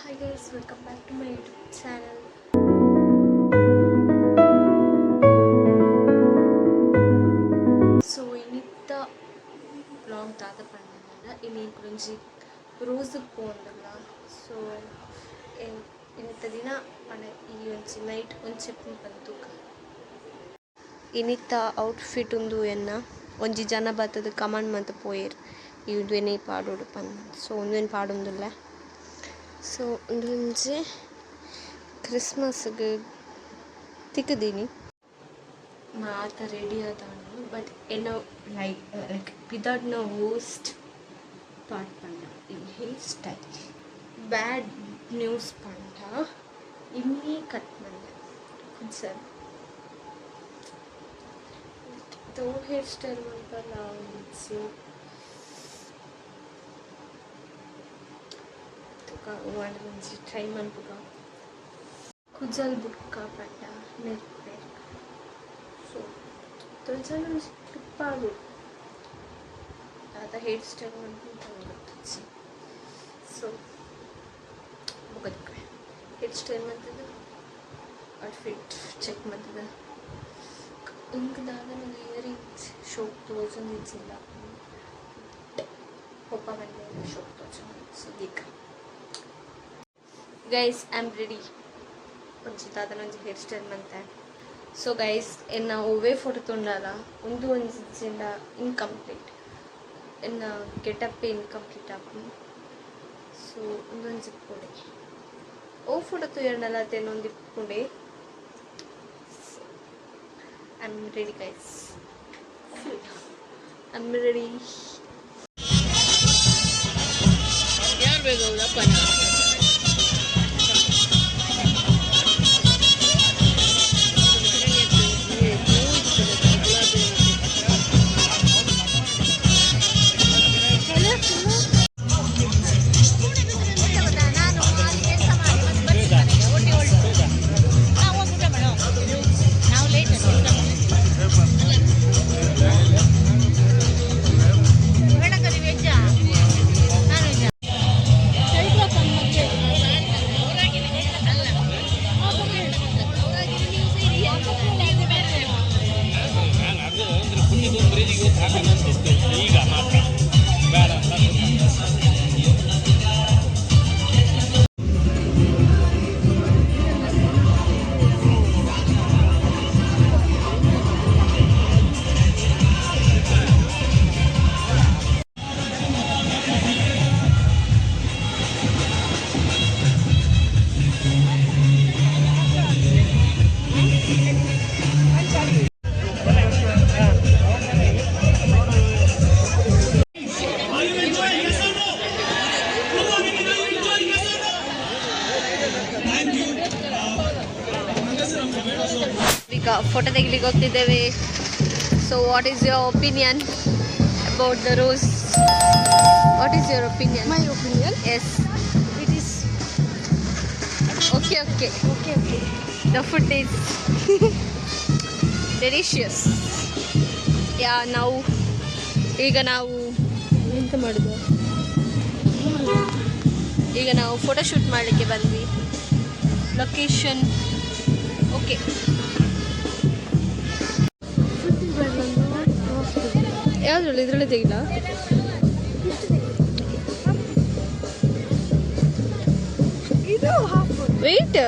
Hi guys, welcome back to my YouTube channel. So inita vlog tada pannala ini gurinchi rose pondalla. So inita dina pane ee onchi night onchi cheppu bantu inita outfit undu enna onji jana battadu command manta poyer ಇದು ಏನೇ ಪಾಡೋಡು ಪನ್ನ so ಒಂದೇನು ಪಾಡೊಂದಿಲ್ಲ so ಒಂದೊಂದು ಕ್ರಿಸ್ಮಸ್ಗೆ ತಿಕ್ಕದೀನಿ ಮಾತ ready ಆದವನು but ಏನೋ like without no ವೋಸ್ಟ್ thought ಪಂಡ ಈ hair style bad news ಪಂಡ ಇನ್ನೇ ಕಟ್ ಪಂಡ ಸರ್ ದೋ ಹೇರ್ ಸ್ಟೈಲ್ ಅಂತಲ್ಲ ಸೊ वाडुंची ट्राई मल्पुगा कुजल बुक्का पड्ड नेर्पे सो तोंचन टिप्पागु आता हेयर स्टाइल मल्पुंची सो बुगदके हेयर स्टाइल मल्तद outfit check मल्तद इंक दादा नगे इयरिंग्स शोक तोजन इच्छिಲ್ಲ पप्पा बंदे शोक तोजन सो देख guys I'm ready onchi tada nonji hair style mante so guys enna ove photo tondala undu onji jinda incomplete enna get up incomplete apu so undu onji pode o photo tuyandala tenondi pode I'm ready guys I'm ready yaar begawla panna photo ತೆಗಿಲಿಕ್ಕೆ ಹೋಗ್ತಿದ್ದೇವೆ so what is your opinion about the rose what is your opinion my opinion yes it is okay the food is delicious yeah now ಈಗ ನಾವು ಎಂತ ಮಾಡೋದು ಈಗ ನಾವು photo shoot ಮಾಡಲಿಕ್ಕೆ ಬಂದ್ವಿ location okay ಯಾವ್ದ್ರಲ್ಲಿ ಇದರಲ್ಲಿ ತೆಗಿಲ್ಲ ಇದು ವೆಯ್ಟ್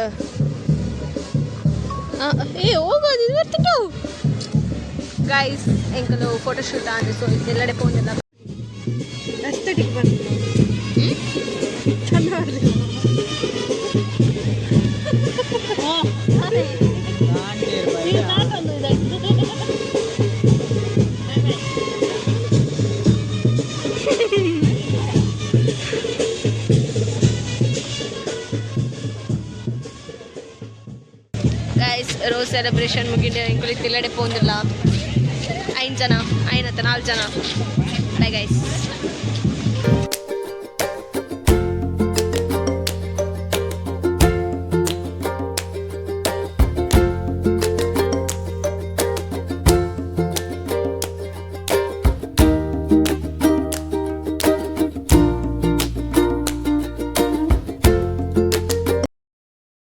ಹೋಗೋದು ಇದು ಬರ್ತಿಟ್ಟು ಗೈಸ್ ಎಂಕಲು ಫೋಟೋ ಶೂಟ್ ಆದ್ರೆ ಸೊ ಎಲ್ಲೆಡೆ ಪೋಂದೆಲ್ಲ ಅಸ್ಥೆಟಿಕ್ ಬಂತು ಚೆನ್ನಾಗಿ ಗೈಸ್ ರೋಸ್ ಸೆಲೆಬ್ರೇಷನ್ ಮುಗಿದ್ರೆ ಇಂಕುಲಿ ತಿಲ್ಲಡೆ ಪೋಂದಿಲ್ಲ 5 ಜನ 4 ಜನ ಬೈ ಗೈಸ್